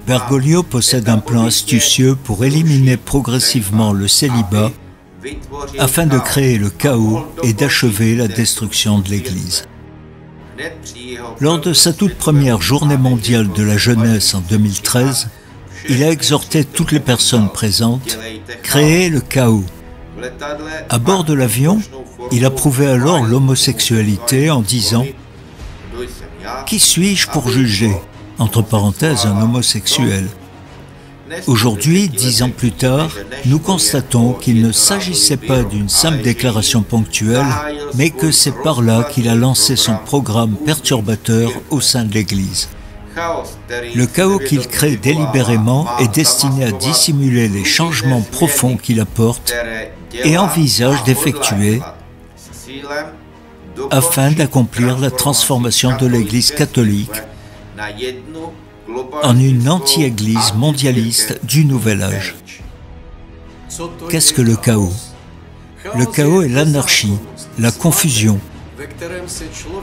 Bergoglio possède un plan astucieux pour éliminer progressivement le célibat afin de créer le chaos et d'achever la destruction de l'Église. Lors de sa toute première journée mondiale de la jeunesse en 2013, il a exhorté toutes les personnes présentes à créer le chaos. À bord de l'avion, il approuvait alors l'homosexualité en disant « Qui suis-je pour juger ?» entre parenthèses, un homosexuel. Aujourd'hui, 10 ans plus tard, nous constatons qu'il ne s'agissait pas d'une simple déclaration ponctuelle, mais que c'est par là qu'il a lancé son programme perturbateur au sein de l'Église. Le chaos qu'il crée délibérément est destiné à dissimuler les changements profonds qu'il apporte et envisage d'effectuer afin d'accomplir la transformation de l'Église catholique en une anti-église mondialiste du Nouvel Âge. Qu'est-ce que le chaos? Le chaos est l'anarchie, la confusion,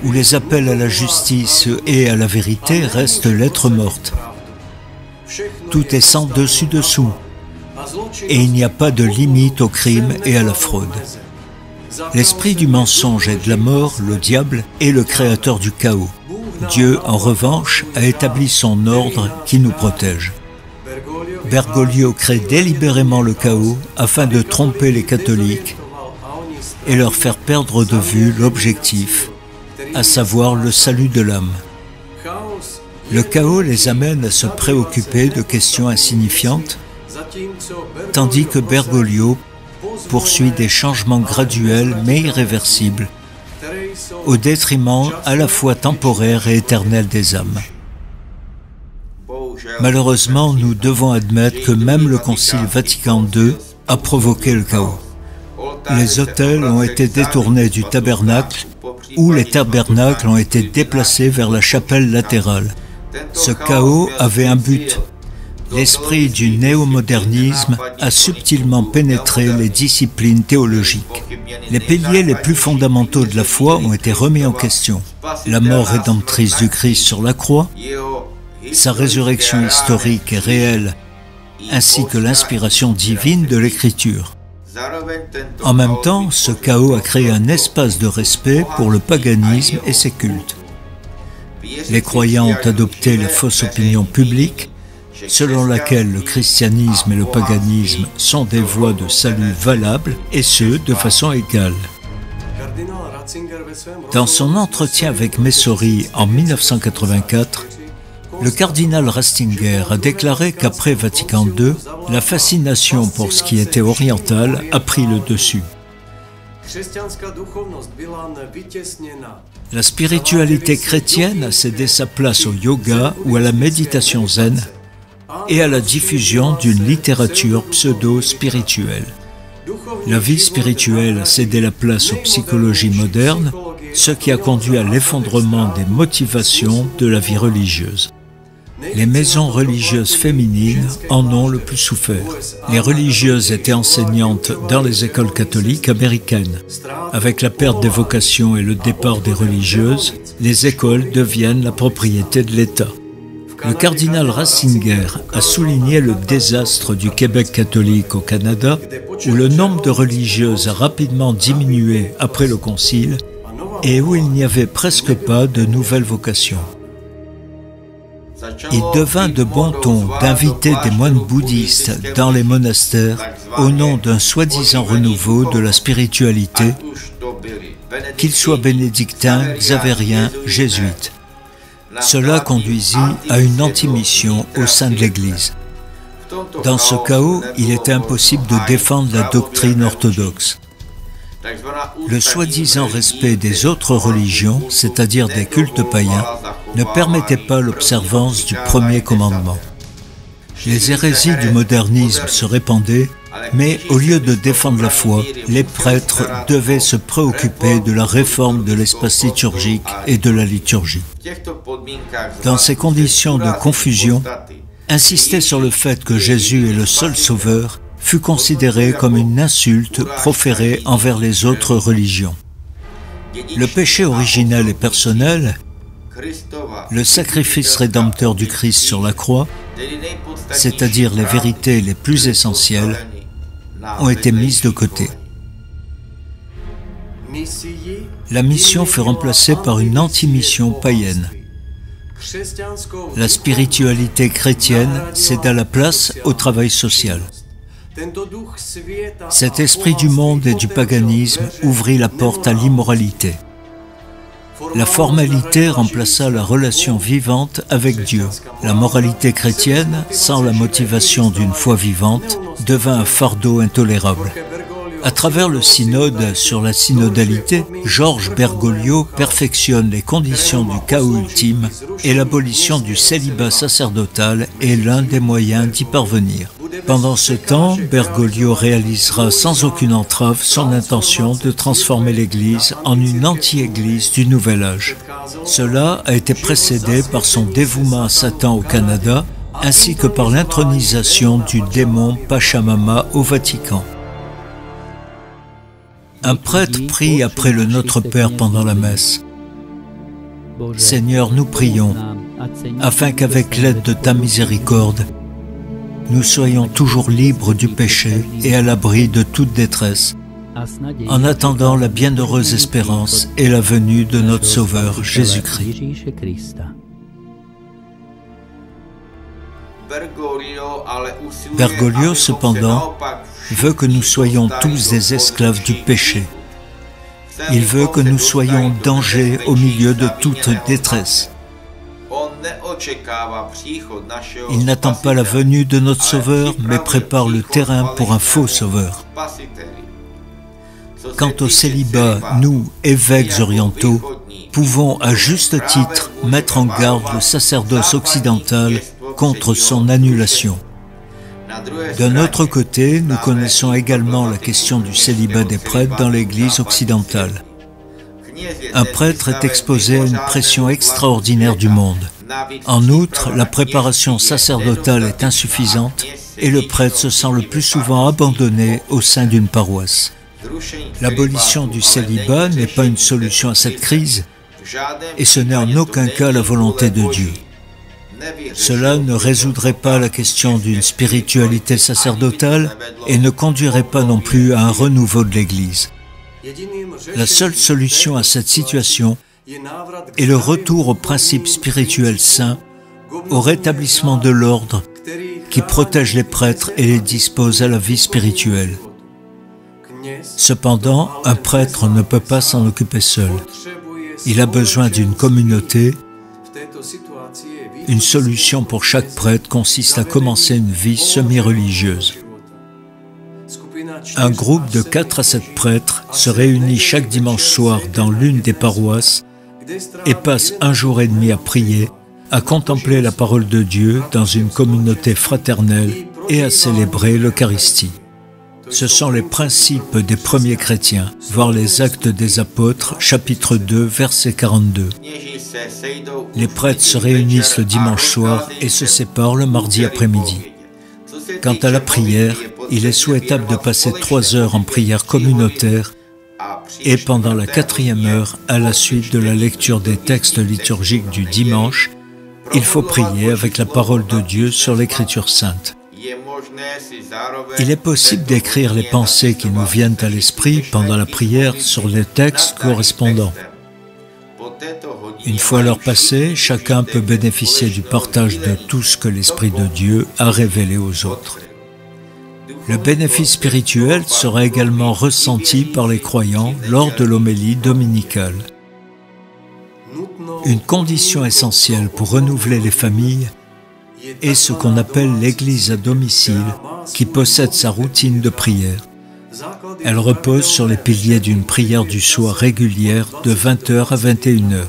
où les appels à la justice et à la vérité restent lettres mortes. Tout est sans dessus-dessous, et il n'y a pas de limite au crime et à la fraude. L'esprit du mensonge et de la mort, le diable, est le créateur du chaos. Dieu, en revanche, a établi son ordre qui nous protège. Bergoglio crée délibérément le chaos afin de tromper les catholiques et leur faire perdre de vue l'objectif, à savoir le salut de l'âme. Le chaos les amène à se préoccuper de questions insignifiantes, tandis que Bergoglio poursuit des changements graduels mais irréversibles, au détriment à la fois temporaire et éternel des âmes. Malheureusement, nous devons admettre que même le Concile Vatican II a provoqué le chaos. Les autels ont été détournés du tabernacle ou les tabernacles ont été déplacés vers la chapelle latérale. Ce chaos avait un but. L'esprit du néomodernisme a subtilement pénétré les disciplines théologiques. Les piliers les plus fondamentaux de la foi ont été remis en question. La mort rédemptrice du Christ sur la croix, sa résurrection historique et réelle, ainsi que l'inspiration divine de l'Écriture. En même temps, ce chaos a créé un espace de respect pour le paganisme et ses cultes. Les croyants ont adopté la fausse opinion publique selon laquelle le christianisme et le paganisme sont des voies de salut valables, et ce, de façon égale. Dans son entretien avec Messori en 1984, le cardinal Ratzinger a déclaré qu'après Vatican II, la fascination pour ce qui était oriental a pris le dessus. La spiritualité chrétienne a cédé sa place au yoga ou à la méditation zen, et à la diffusion d'une littérature pseudo-spirituelle. La vie spirituelle a cédé la place aux psychologies modernes, ce qui a conduit à l'effondrement des motivations de la vie religieuse. Les maisons religieuses féminines en ont le plus souffert. Les religieuses étaient enseignantes dans les écoles catholiques américaines. Avec la perte des vocations et le départ des religieuses, les écoles deviennent la propriété de l'État. Le cardinal Ratzinger a souligné le désastre du Québec catholique au Canada, où le nombre de religieuses a rapidement diminué après le concile et où il n'y avait presque pas de nouvelles vocations. Il devint de bon ton d'inviter des moines bouddhistes dans les monastères au nom d'un soi-disant renouveau de la spiritualité, qu'ils soient bénédictins, xavériens, jésuites. Cela conduisit à une antimission au sein de l'Église. Dans ce chaos, il était impossible de défendre la doctrine orthodoxe. Le soi-disant respect des autres religions, c'est-à-dire des cultes païens, ne permettait pas l'observance du premier commandement. Les hérésies du modernisme se répandaient, mais au lieu de défendre la foi, les prêtres devaient se préoccuper de la réforme de l'espace liturgique et de la liturgie. Dans ces conditions de confusion, insister sur le fait que Jésus est le seul sauveur fut considéré comme une insulte proférée envers les autres religions. Le péché originel et personnel Le sacrifice rédempteur du Christ sur la croix, c'est-à-dire les vérités les plus essentielles, ont été mises de côté. La mission fut remplacée par une anti-mission païenne. La spiritualité chrétienne céda la place au travail social. Cet esprit du monde et du paganisme ouvrit la porte à l'immoralité. La formalité remplaça la relation vivante avec Dieu. La moralité chrétienne, sans la motivation d'une foi vivante, devint un fardeau intolérable. À travers le synode sur la synodalité, Georges Bergoglio perfectionne les conditions du chaos ultime et l'abolition du célibat sacerdotal est l'un des moyens d'y parvenir. Pendant ce temps, Bergoglio réalisera sans aucune entrave son intention de transformer l'Église en une anti-Église du Nouvel Âge. Cela a été précédé par son dévouement à Satan au Canada, ainsi que par l'intronisation du démon Pachamama au Vatican. Un prêtre prie après le Notre Père pendant la messe. « Seigneur, nous prions, afin qu'avec l'aide de ta miséricorde, nous soyons toujours libres du péché et à l'abri de toute détresse, en attendant la bienheureuse espérance et la venue de notre Sauveur Jésus-Christ. » Bergoglio, cependant, veut que nous soyons tous des esclaves du péché. Il veut que nous soyons en danger au milieu de toute détresse. Il n'attend pas la venue de notre Sauveur, mais prépare le terrain pour un faux Sauveur. Quant au célibat, nous, évêques orientaux, pouvons à juste titre mettre en garde le sacerdoce occidental contre son annulation. D'un autre côté, nous connaissons également la question du célibat des prêtres dans l'Église occidentale. Un prêtre est exposé à une pression extraordinaire du monde. En outre, la préparation sacerdotale est insuffisante et le prêtre se sent le plus souvent abandonné au sein d'une paroisse. L'abolition du célibat n'est pas une solution à cette crise et ce n'est en aucun cas la volonté de Dieu. Cela ne résoudrait pas la question d'une spiritualité sacerdotale et ne conduirait pas non plus à un renouveau de l'Église. La seule solution à cette situation est le retour aux principes spirituels saints, au rétablissement de l'ordre qui protège les prêtres et les dispose à la vie spirituelle. Cependant, un prêtre ne peut pas s'en occuper seul. Il a besoin d'une communauté. Une solution pour chaque prêtre consiste à commencer une vie semi-religieuse. Un groupe de 4 à 7 prêtres se réunit chaque dimanche soir dans l'une des paroisses et passe 1 jour et demi à prier, à contempler la parole de Dieu dans une communauté fraternelle et à célébrer l'Eucharistie. Ce sont les principes des premiers chrétiens, voir les Actes des Apôtres, chapitre 2, verset 42. Les prêtres se réunissent le dimanche soir et se séparent le mardi après-midi. Quant à la prière, il est souhaitable de passer 3 heures en prière communautaire et pendant la 4e heure, à la suite de la lecture des textes liturgiques du dimanche, il faut prier avec la parole de Dieu sur l'Écriture sainte. Il est possible d'écrire les pensées qui nous viennent à l'esprit pendant la prière sur les textes correspondants. Une fois l'heure passée, chacun peut bénéficier du partage de tout ce que l'Esprit de Dieu a révélé aux autres. Le bénéfice spirituel sera également ressenti par les croyants lors de l'homélie dominicale. Une condition essentielle pour renouveler les familles est ce qu'on appelle l'Église à domicile, qui possède sa routine de prière. Elle repose sur les piliers d'une prière du soir régulière de 20h à 21h.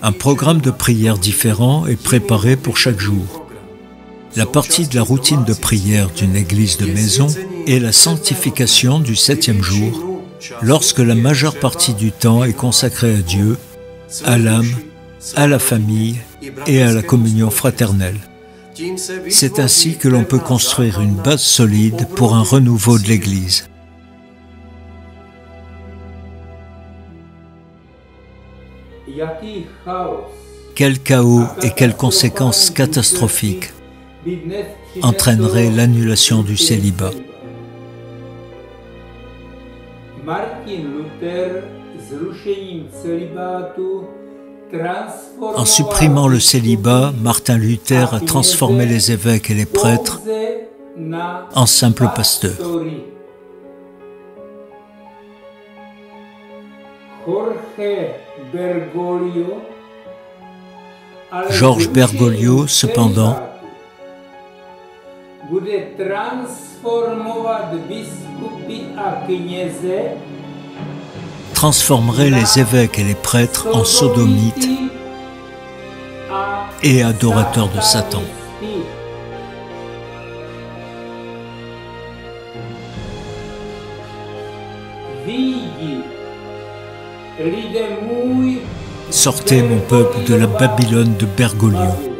Un programme de prière différent est préparé pour chaque jour. La partie de la routine de prière d'une église de maison est la sanctification du 7e jour, lorsque la majeure partie du temps est consacrée à Dieu, à l'âme, à la famille et à la communion fraternelle. C'est ainsi que l'on peut construire une base solide pour un renouveau de l'Église. Quel chaos et quelles conséquences catastrophiques entraînerait l'annulation du célibat. En supprimant le célibat, Martin Luther a transformé les évêques et les prêtres en simples pasteurs. Georges Bergoglio, cependant, transformerait les évêques et les prêtres en sodomites et adorateurs de Satan. Sortez, mon peuple, de la Babylone de Bergoglio.